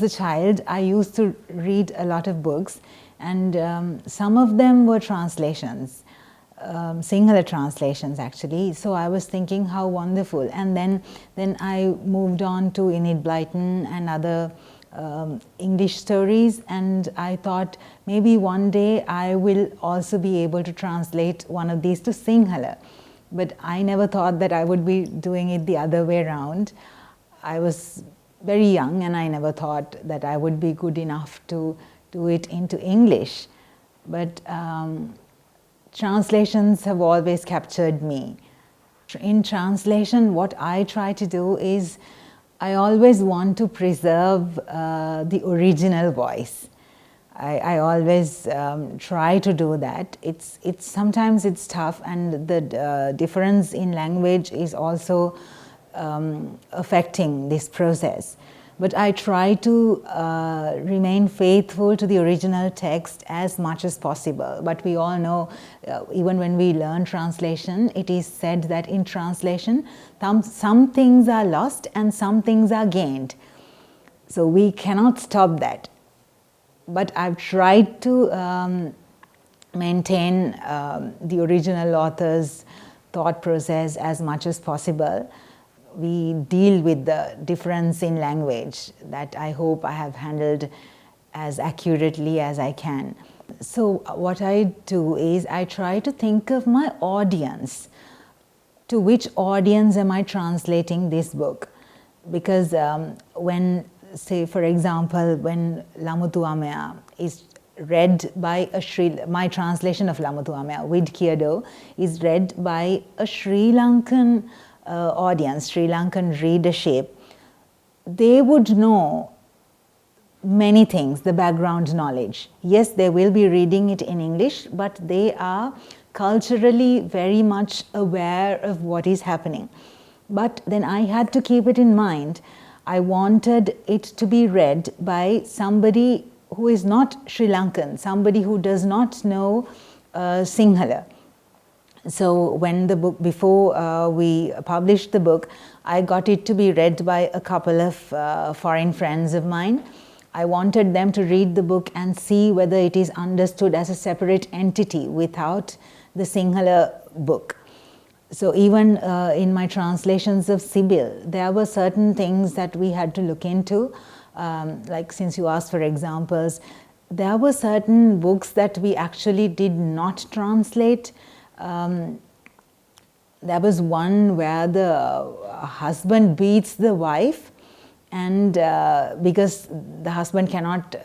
a child, I used to read a lot of books, and some of them were translations, Sinhala translations actually. So I was thinking how wonderful, and then I moved on to Enid Blyton and other English stories, and I thought maybe one day I will also be able to translate one of these to Sinhala. But I never thought that I would be doing it the other way around. I was very young and I never thought that I would be good enough to do it into English. But translations have always captured me. In translation, what I try to do is I always want to preserve the original voice. I always try to do that. Sometimes it's tough, and the difference in language is also affecting this process. But I try to remain faithful to the original text as much as possible. But we all know, even when we learn translation, it is said that in translation, some things are lost and some things are gained. So we cannot stop that. But I've tried to maintain the original author's thought process as much as possible. We deal with the difference in language that I hope I have handled as accurately as I can. So what I do is I try to think of my audience. To which audience am I translating this book? Because when, say for example, when Lamuthu Amaya is read by my translation of Lamuthu Amaya, Wid Keirdo, is read by a Sri Lankan audience, Sri Lankan readership, they would know many things, the background knowledge. Yes, they will be reading it in English, but they are culturally very much aware of what is happening. But then I had to keep it in mind. I wanted it to be read by somebody who is not Sri Lankan, somebody who does not know Sinhala. So when the book, before we published the book, I got it to be read by a couple of foreign friends of mine. I wanted them to read the book and see whether it is understood as a separate entity without the Sinhala book. So even in my translations of Sibyl, there were certain things that we had to look into. Like since you asked for examples, there were certain books that we actually did not translate. There was one where the husband beats the wife, and because the husband cannot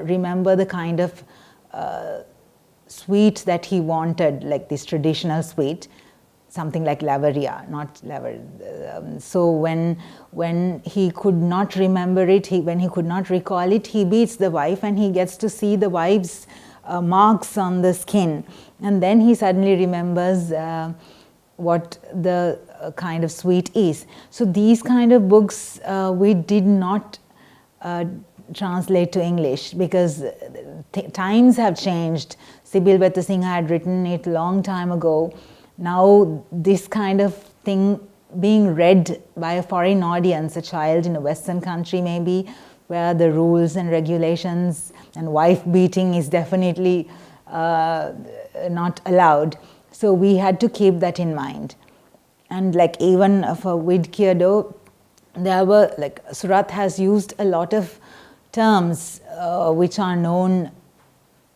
remember the kind of sweet that he wanted, like this traditional sweet, something like lavaria, not lavar. So when he could not remember it, when he could not recall it, he beats the wife and he gets to see the wife's marks on the skin. And then he suddenly remembers what the kind of sweet is. So these kind of books we did not translate to English because times have changed. Sibyl Bettasinghe had written it a long time ago. Now this kind of thing being read by a foreign audience, a child in a Western country maybe, where the rules and regulations and wife beating is definitely not allowed. So we had to keep that in mind. And like even for Wid Keirdo, there were, like Surat has used a lot of terms which are known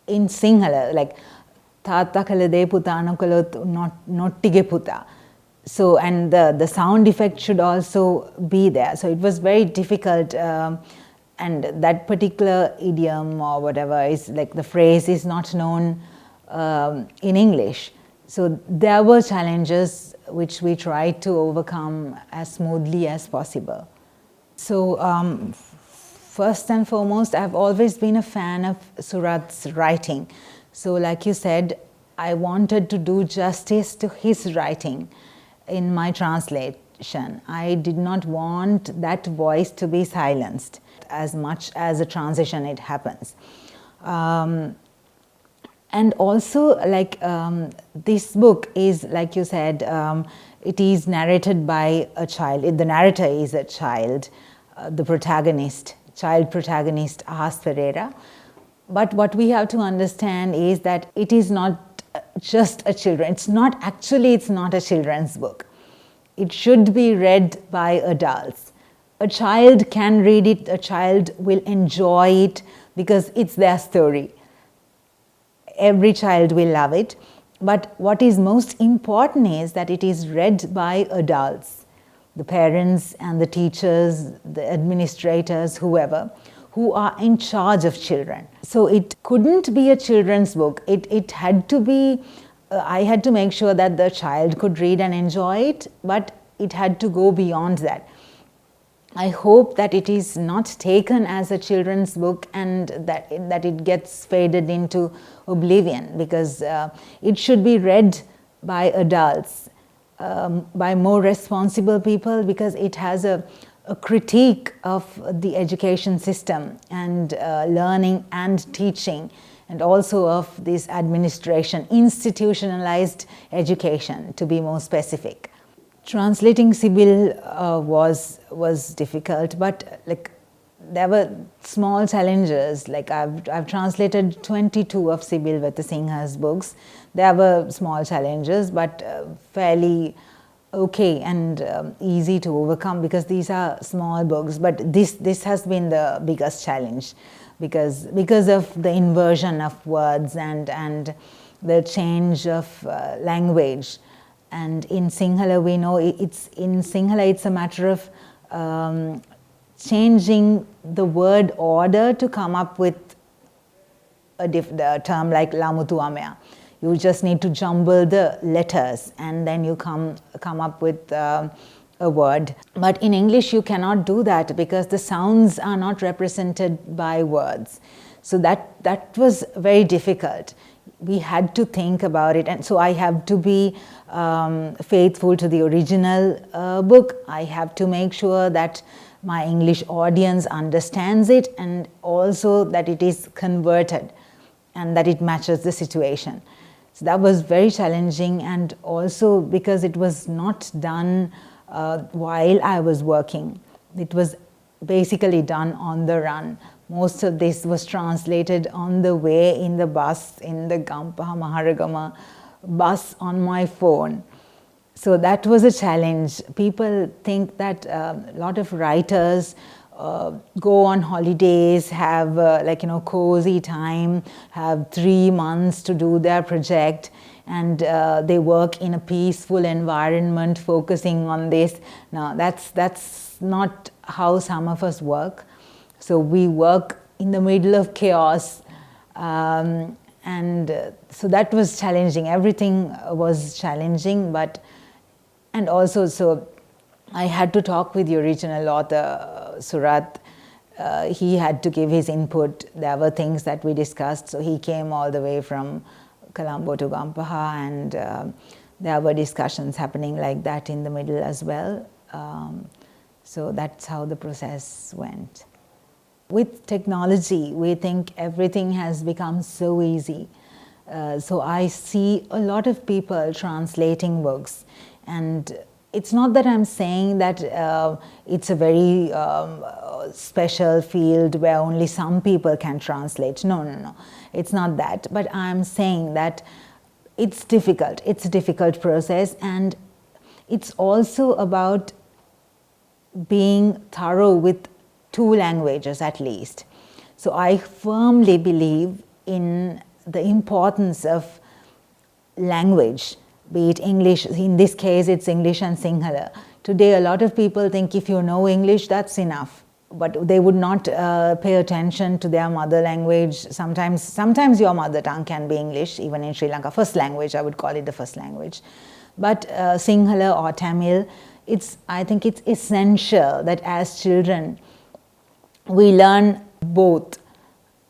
in Sinhala, like Tata kalade putana kalot nottige puta. So, and the sound effect should also be there. So it was very difficult, and that particular idiom or whatever is like the phrase is not known in English. So there were challenges which we tried to overcome as smoothly as possible. So first and foremost, I've always been a fan of Surat's writing. So like you said, I wanted to do justice to his writing in my translation. I did not want that voice to be silenced as much as a transition it happens. And also, like this book is, like you said, it is narrated by a child. The narrator is a child, the protagonist child protagonist Ahas Pereira. But what we have to understand is that it is not just a children. It's not a children's book. It should be read by adults. A child can read it, a child will enjoy it because it's their story. Every child will love it. But what is most important is that it is read by adults, the parents and the teachers, the administrators, whoever, who are in charge of children. So it couldn't be a children's book. It had to be, I had to make sure that the child could read and enjoy it, but it had to go beyond that. I hope that it is not taken as a children's book and that it gets faded into oblivion, because it should be read by adults, by more responsible people, because it has a critique of the education system and learning and teaching, and also of this administration, institutionalized education, to be more specific. Translating Sibyl was difficult, but like there were small challenges. Like I've translated 22 of Sibyl Vetasinghe's books. There were small challenges, but fairly okay and easy to overcome, because these are small books. But this has been the biggest challenge, because of the inversion of words and the change of language. And in Sinhala, we know it's a matter of changing the word order to come up with a term like Lamutu Amea. You just need to jumble the letters and then you come up with a word. But in English, you cannot do that because the sounds are not represented by words. So that was very difficult. We had to think about it, and so I have to be faithful to the original book. I have to make sure that my English audience understands it, and also that it is converted and that it matches the situation. So that was very challenging, and also because it was not done while I was working. It was basically done on the run. Most of this was translated on the way in the bus, in the Gampaha Maharagama bus on my phone. So that was a challenge. People think that a lot of writers go on holidays, have cozy time, have 3 months to do their project, and they work in a peaceful environment focusing on this. Now that's not how some of us work. So we work in the middle of chaos, and so that was challenging. Everything was challenging, and also so I had to talk with the original author, Surat. He had to give his input. There were things that we discussed, so he came all the way from Colombo to Gampaha, and there were discussions happening like that in the middle as well. So that's how the process went. With technology, we think everything has become so easy. So I see a lot of people translating books, and it's not that I'm saying that it's a very special field where only some people can translate. No. It's not that. But I'm saying that it's difficult. It's a difficult process, and it's also about being thorough with 2 languages at least. So I firmly believe in the importance of language, be it English. In this case, it's English and Sinhala. Today, a lot of people think if you know English, that's enough. But they would not pay attention to their mother language. Sometimes your mother tongue can be English, even in Sri Lanka. First language, I would call it the first language. But Sinhala or Tamil, I think it's essential that as children, we learn both,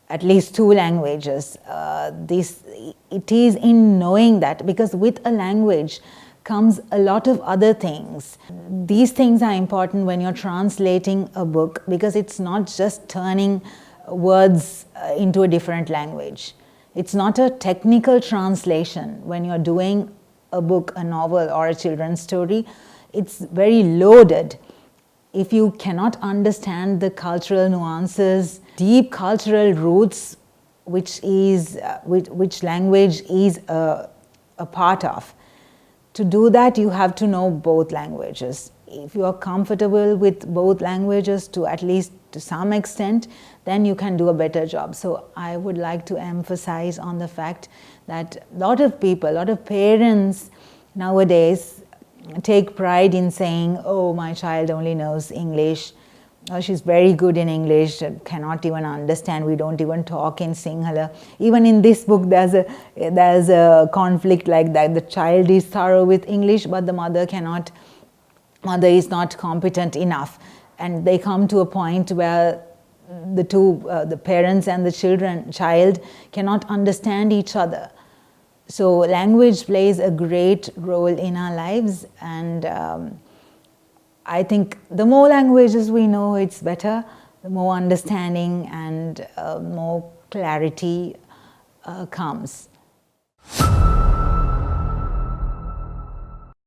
at least 2 languages. It is in knowing that, because with a language comes a lot of other things. These things are important when you're translating a book, because it's not just turning words into a different language. It's not a technical translation. When you're doing a book, a novel, or a children's story, it's very loaded. if you cannot understand the cultural nuances, deep cultural roots, which language is a part of, to do that you have to know both languages. If you are comfortable with both languages to at least to some extent, then you can do a better job. So I would like to emphasize on the fact that a lot of people, a lot of parents nowadays take pride in saying, oh, my child only knows English, or she's very good in English, cannot even understand, we don't even talk in Sinhala. Even in this book there's a conflict like that. The child is thorough with English, but the mother is not competent enough. And they come to a point where the parents and the child cannot understand each other. So language plays a great role in our lives, and I think the more languages we know, it's better. The more understanding and more clarity comes.